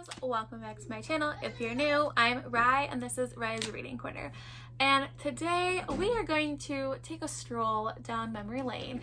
loves, welcome back to my channel. If you're new, I'm Rye and this is Rye's Reading Corner. And today we are going to take a stroll down memory lane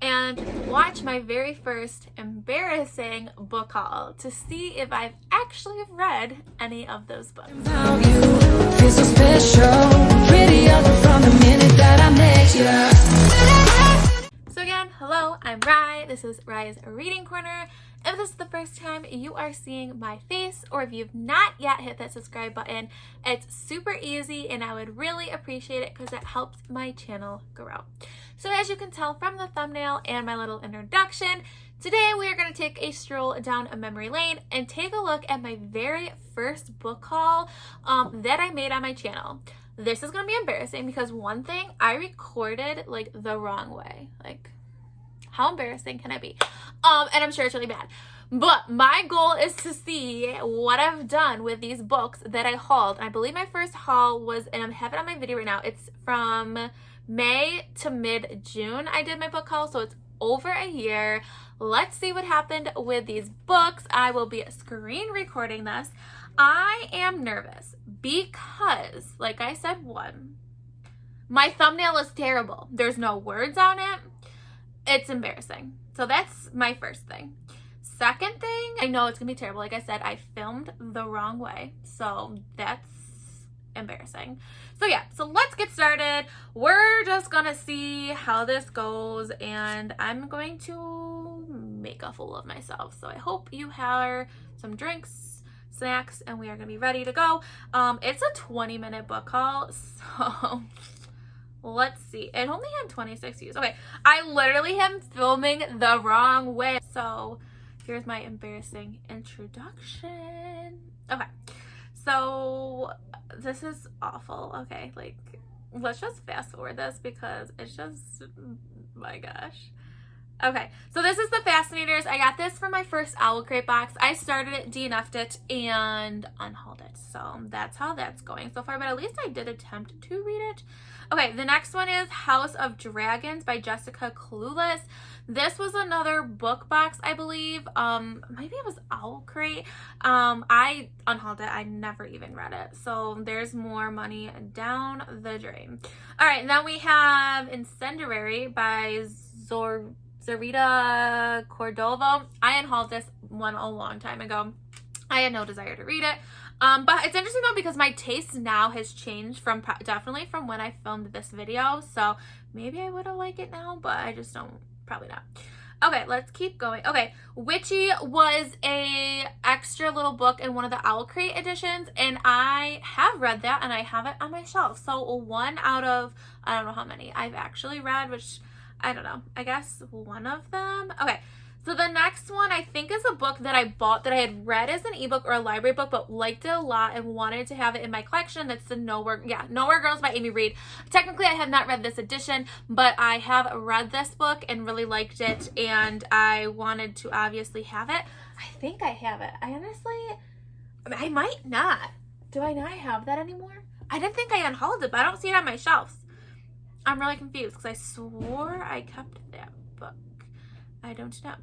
and watch my very first embarrassing book haul to see if I've actually read any of those books. So again, hello, I'm Rye. This is Rye's Reading Corner. If this is the first time you are seeing my face, or if you've not yet hit that subscribe button, it's super easy and I would really appreciate it because it helps my channel grow. So as you can tell from the thumbnail and my little introduction, today we are going to take a stroll down a memory lane and take a look at my very first book haul that I made on my channel. This is going to be embarrassing because one thing, I recorded like the wrong way. Like, how embarrassing can I be? And I'm sure it's really bad. But my goal is to see what I've done with these books that I hauled. I believe my first haul was, and I have it on my video right now, it's from May to mid-June I did my book haul, so it's over a year. Let's see what happened with these books. I will be screen recording this. I am nervous because, like I said, my thumbnail is terrible. There's no words on it. It's embarrassing. So that's my first thing. Second thing, I know it's gonna be terrible. Like I said, I filmed the wrong way. So that's embarrassing. So yeah, so let's get started. We're just gonna see how this goes and I'm going to make a fool of myself. So I hope you have some drinks, snacks, and we are gonna be ready to go. It's a 20-minute book haul, so let's see. It only had 26 views. Okay, I literally am filming the wrong way. So here's my embarrassing introduction. Okay, so this is awful. Okay, like, let's just fast forward this because it's just, my gosh. Okay, so this is the Fascinators. I got this from my first Owl Crate box. I started it, DNF'd it, and unhauled it. So that's how that's going so far, but at least I did attempt to read it. Okay, the next one is House of Dragons by Jessica Clueless. This was another book box, I believe. Maybe it was Owl Crate. I unhauled it. I never even read it. So there's more money down the drain. All right, now we have Incendiary by Zarita Cordova. I unhauled this one a long time ago. I had no desire to read it. But it's interesting though because my taste now has changed from definitely from when I filmed this video. So maybe I would have liked it now, but I just don't, probably not. Okay, let's keep going. Okay, Witchy was a extra little book in one of the Owl Crate editions, and I have read that and I have it on my shelf. So one out of, I don't know how many I've actually read, which I don't know, I guess one of them. Okay. So the next one I think is a book that I bought that I had read as an ebook or a library book but liked it a lot and wanted to have it in my collection. That's the Nowhere Girls by Amy Reed. Technically I have not read this edition, but I have read this book and really liked it and I wanted to obviously have it. I think I have it. I might not. Do I not have that anymore? I didn't think I unhauled it, but I don't see it on my shelves. I'm really confused because I swore I kept that book. I don't know.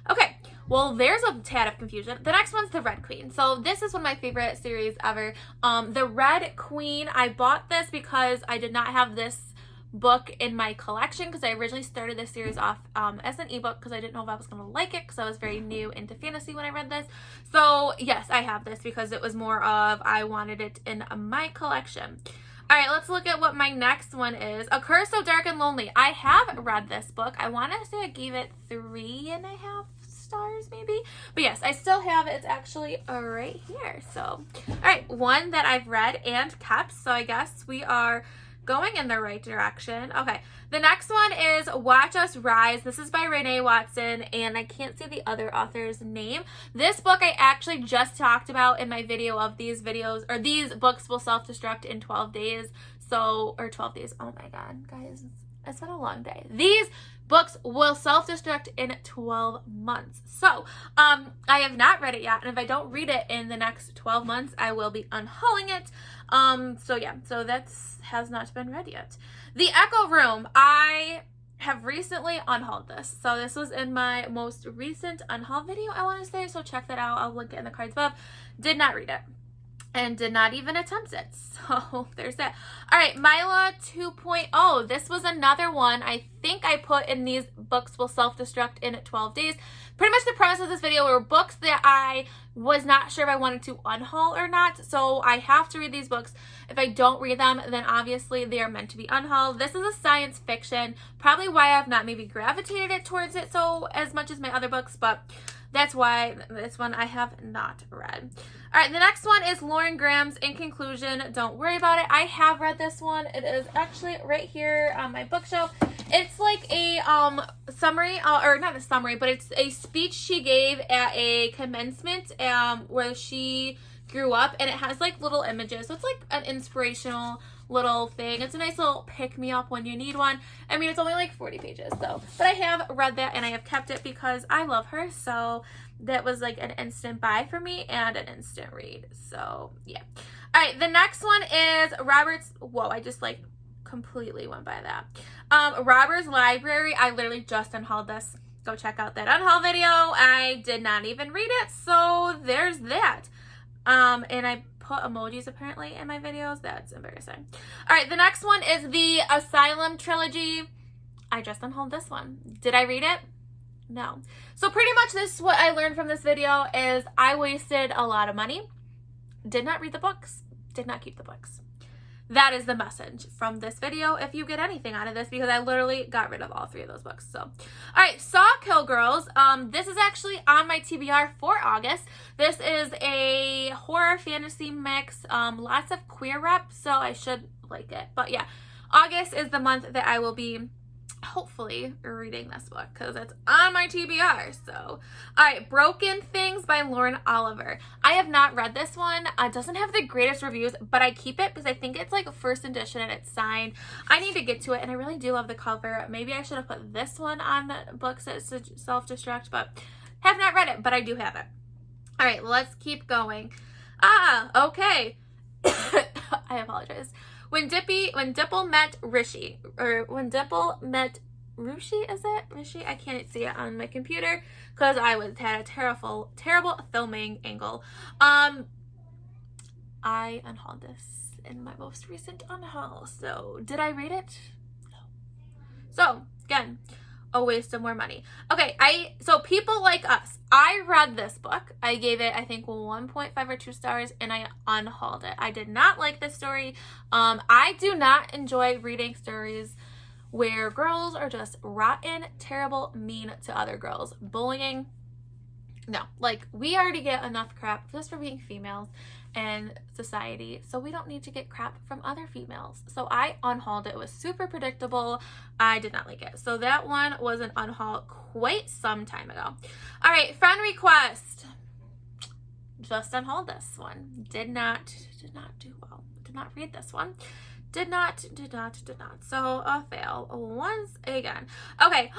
Okay, well, there's a tad of confusion. The next one's The Red Queen. So this is one of my favorite series ever. The Red Queen, I bought this because I did not have this book in my collection because I originally started this series off as an ebook because I didn't know if I was going to like it because I was very new into fantasy when I read this. So yes, I have this because it was more of I wanted it in my collection. All right, let's look at what my next one is. A Curse So Dark and Lonely. I have read this book. I want to say I gave it 3.5 stars maybe. But yes, I still have it. It's actually right here. So, all right, one that I've read and kept. So I guess we are going in the right direction. Okay, the next one is Watch Us Rise. This is by Renee Watson, and I can't see the other author's name. This book I actually just talked about in my video of these books will self-destruct in 12 days. So, or 12 days. Oh my God, guys, it's been a long day. These books will self-destruct in 12 months. So, I have not read it yet, and if I don't read it in the next 12 months, I will be unhauling it. So yeah, so that's has not been read yet. The Echo Room. I have recently unhauled this. So this was in my most recent unhaul video, I want to say. So check that out. I'll link it in the cards above. Did not read it. And did not even attempt it. So there's that. All right, Mila 2.0. This was another one I think I put in these books will self-destruct in 12 days. Pretty much the premise of this video were books that I was not sure if I wanted to unhaul or not. So I have to read these books. If I don't read them, then obviously they are meant to be unhauled. This is a science fiction. Probably why I've not maybe gravitated it towards it so as much as my other books, but that's why this one I have not read. All right, the next one is Lauren Graham's In Conclusion, Don't Worry About It. I have read this one. It is actually right here on my bookshelf. It's like a summary, or not a summary, but it's a speech she gave at a commencement where she grew up, and it has like little images. So it's like an inspirational little thing. It's a nice little pick-me-up when you need one. I mean, it's only like 40 pages, so. But I have read that, and I have kept it because I love her, so that was like an instant buy for me and an instant read. So, yeah. All right, the next one is Robert's, whoa, I just like completely went by that. Robert's Library. I literally just unhauled this. Go check out that unhaul video. I did not even read it, so there's that. And I put emojis apparently in my videos. That's embarrassing. All right, the next one is the Asylum trilogy. I just unhauled this one. Did I read it? No. So pretty much this, what I learned from this video is I wasted a lot of money. Did not read the books. Did not keep the books. That is the message from this video if you get anything out of this, because I literally got rid of all 3 of those books. So, all right, Sawkill Girls. This is actually on my TBR for August. This is a horror fantasy mix, lots of queer rep, so I should like it. But yeah, August is the month that I will be hopefully reading this book because it's on my TBR. So, all right, Broken Things by Lauren Oliver. I have not read this one. It doesn't have the greatest reviews, but I keep it because I think it's like a first edition and it's signed. I need to get to it, and I really do love the cover. Maybe I should have put this one on the books that self-destruct, but have not read it, but I do have it. All right, let's keep going. Okay. I apologize. When Dipple met Rishi, or when Dipple met Rishi, is it? Rishi? I can't see it on my computer because I had a terrible filming angle. I unhauled this in my most recent unhaul. So, did I read it? No. So, again, a waste of more money. Okay, so People Like Us. I read this book. I gave it, I think, 1.5 or 2 stars, and I unhauled it. I did not like this story. I do not enjoy reading stories where girls are just rotten, terrible, mean to other girls. Bullying. No, like, we already get enough crap just for being females in society, so we don't need to get crap from other females. So I unhauled it. It was super predictable. I did not like it. So that one was an unhaul quite some time ago. All right, Friend Request. Just unhauled this one. Did not do well. Did not read this one. Did not. So a fail once again. Okay.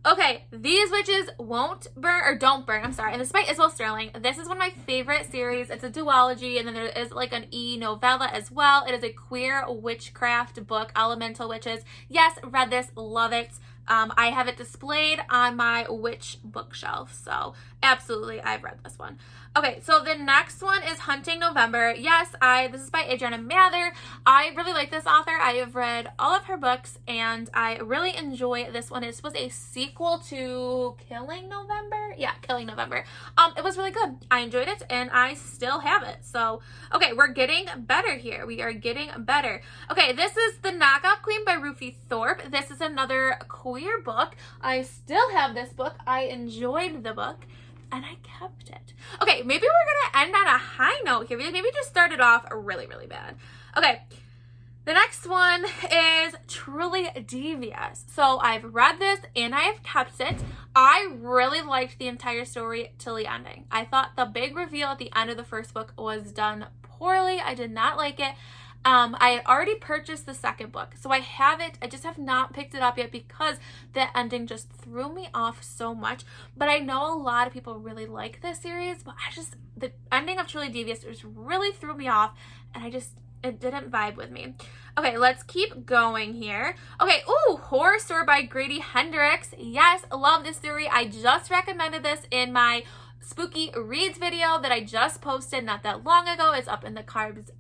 Okay. These Witches Won't Burn, or Don't Burn. I'm sorry. And this is by Isabel Sterling. This is one of my favorite series. It's a duology, and then there is like an e-novella as well. It is a queer witchcraft book, Elemental Witches. Yes, read this, love it. I have it displayed on my witch bookshelf, so absolutely, I've read this one. Okay, so the next one is Hunting November. Yes, this is by Adriana Mather. I really like this author. I have read all of her books, and I really enjoy this one. This was a sequel to Killing November. Yeah, Killing November. It was really good. I enjoyed it, and I still have it. So, okay, we're getting better here. We are getting better. Okay, this is The Knockout Queen by Rufi Thorpe. This is another queer book. I still have this book. I enjoyed the book, and I kept it. Okay, maybe we're gonna end on a high note here. Maybe just started off really, really bad. Okay, the next one is Truly Devious. So I've read this and I have kept it. I really liked the entire story till the ending. I thought the big reveal at the end of the first book was done poorly. I did not like it. I had already purchased the second book, so I have it. I just have not picked it up yet because the ending just threw me off so much. But I know a lot of people really like this series, but the ending of Truly Devious just really threw me off, and it didn't vibe with me. Okay, let's keep going here. Okay, ooh, Horror Story by Grady Hendrix. Yes, love this story. I just recommended this in my spooky reads video that I just posted not that long ago. It's up in the cards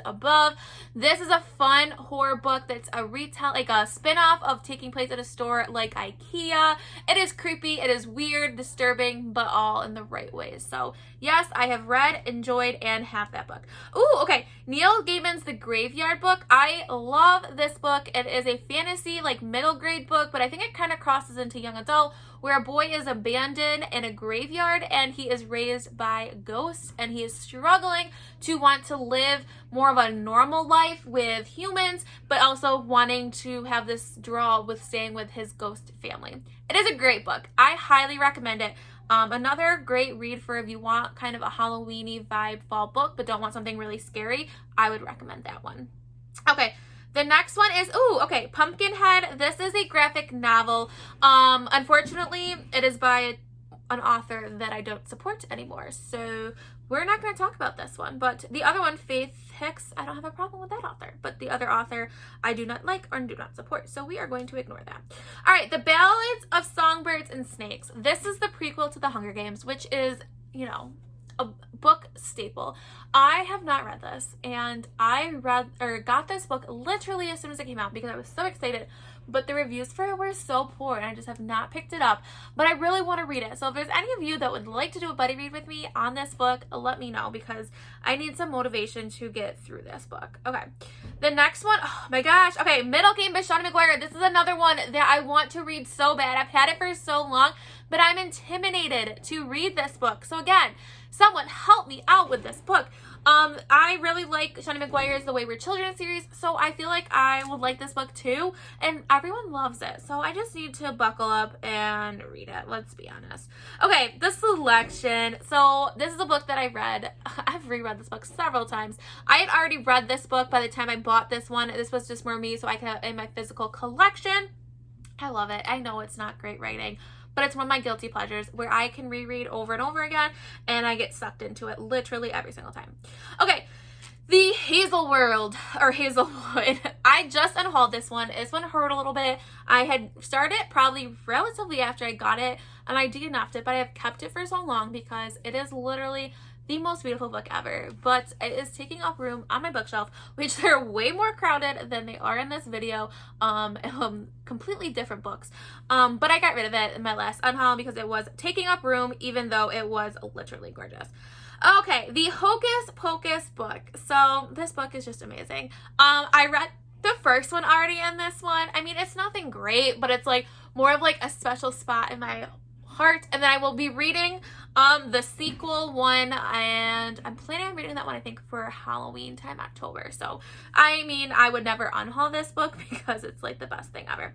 above. This is a fun horror book that's a like a spin-off of taking place at a store like IKEA. It is creepy, it is weird, disturbing, but all in the right ways. So yes, I have read, enjoyed, and have that book. Ooh, okay, Neil Gaiman's The Graveyard Book. I love this book. It is a fantasy, like middle grade book, but I think it kind of crosses into young adult, where a boy is abandoned in a graveyard and he is raised by ghosts, and he is struggling to want to live more of a normal life with humans, but also wanting to have this draw with staying with his ghost family. It is a great book. I highly recommend it. Another great read for if you want kind of a Halloween-y vibe fall book, but don't want something really scary, I would recommend that one. Okay. The next one is, Pumpkinhead. This is a graphic novel. Unfortunately, it is by an author that I don't support anymore, so we're not going to talk about this one. But the other one, Faith Hicks, I don't have a problem with that author, but the other author I do not like or do not support, so we are going to ignore that. All right, The Ballads of Songbirds and Snakes. This is the prequel to The Hunger Games, which is, you know, a book staple. I have not read this, and I got this book literally as soon as it came out because I was so excited, but the reviews for it were so poor and I just have not picked it up, but I really want to read it. So if there's any of you that would like to do a buddy read with me on this book, let me know because I need some motivation to get through this book. Okay, the next one, oh my gosh, okay, Middle Game by Shawnee McGuire. This is another one that I want to read so bad. I've had it for so long, but I'm intimidated to read this book. So again, someone help me out with this book. I really like Shawnee McGuire's The Wayward Children series, so I feel like I would like this book too, and everyone loves it, so I just need to buckle up and read it, let's be honest. Okay, The Selection. So this is a book that I read. I've reread this book several times. I had already read this book by the time I bought this one. This was just more me so I could have it in my physical collection. I love it. I know it's not great writing, but it's one of my guilty pleasures where I can reread over and over again and I get sucked into it literally every single time. Okay, The Hazelwood. I just unhauled this one. This one hurt a little bit. I had started probably relatively after I got it and I DNF'd it, but I have kept it for so long because it is literally the most beautiful book ever, but it is taking up room on my bookshelf, which they're way more crowded than they are in this video. Completely different books. But I got rid of it in my last unhaul because it was taking up room, even though it was literally gorgeous. Okay, the Hocus Pocus book. So this book is just amazing. I read the first one already in this one. I mean, it's nothing great, but it's like more of like a special spot in my heart, and then I will be reading the sequel one, and I'm planning on reading that one I think for Halloween time, October. So I mean, I would never unhaul this book because it's like the best thing ever.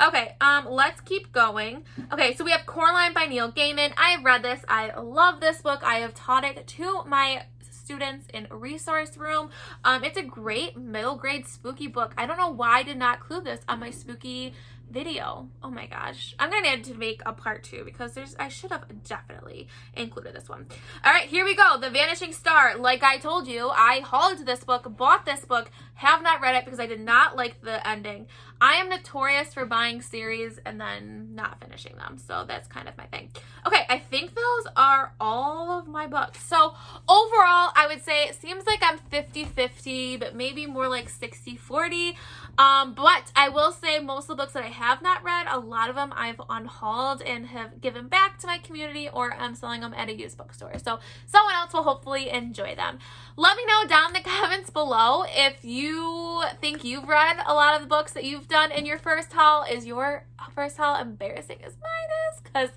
Okay, let's keep going. Okay, so we have Coraline by Neil Gaiman. I have read this. I love this book. I have taught it to my students in resource room. It's a great middle grade spooky book. I don't know why I did not include this on my spooky video. Oh my gosh, I'm gonna need to make a part 2 because I should have definitely included this one. All right, here we go. The Vanishing Star. Like I told you, I hauled this book, bought this book, have not read it because I did not like the ending. I am notorious for buying series and then not finishing them, so that's kind of my thing. Okay, I think those are all of my books. So overall, I would say it seems like I'm 50-50, but maybe more like 60-40. But I will say most of the books that I have not read, a lot of them I've unhauled and have given back to my community, or I'm selling them at a used bookstore. So someone else will hopefully enjoy them. Let me know down in the comments below if you think you've read a lot of the books that you've done in your first haul. Is your first haul embarrassing as mine is? Because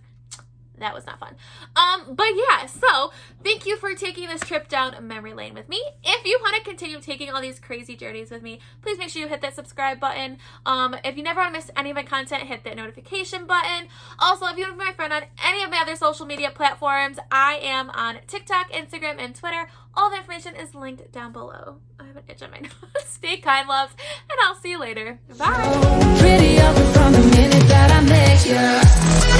that was not fun. But yeah, so thank you for taking this trip down memory lane with me. If you want to continue taking all these crazy journeys with me, please make sure you hit that subscribe button. If you never want to miss any of my content, hit that notification button. Also, if you want to be my friend on any of my other social media platforms, I am on TikTok, Instagram, and Twitter. All the information is linked down below. I have an itch on my nose. Stay kind, loves, and I'll see you later. Bye. Pretty up from the minute that I met you.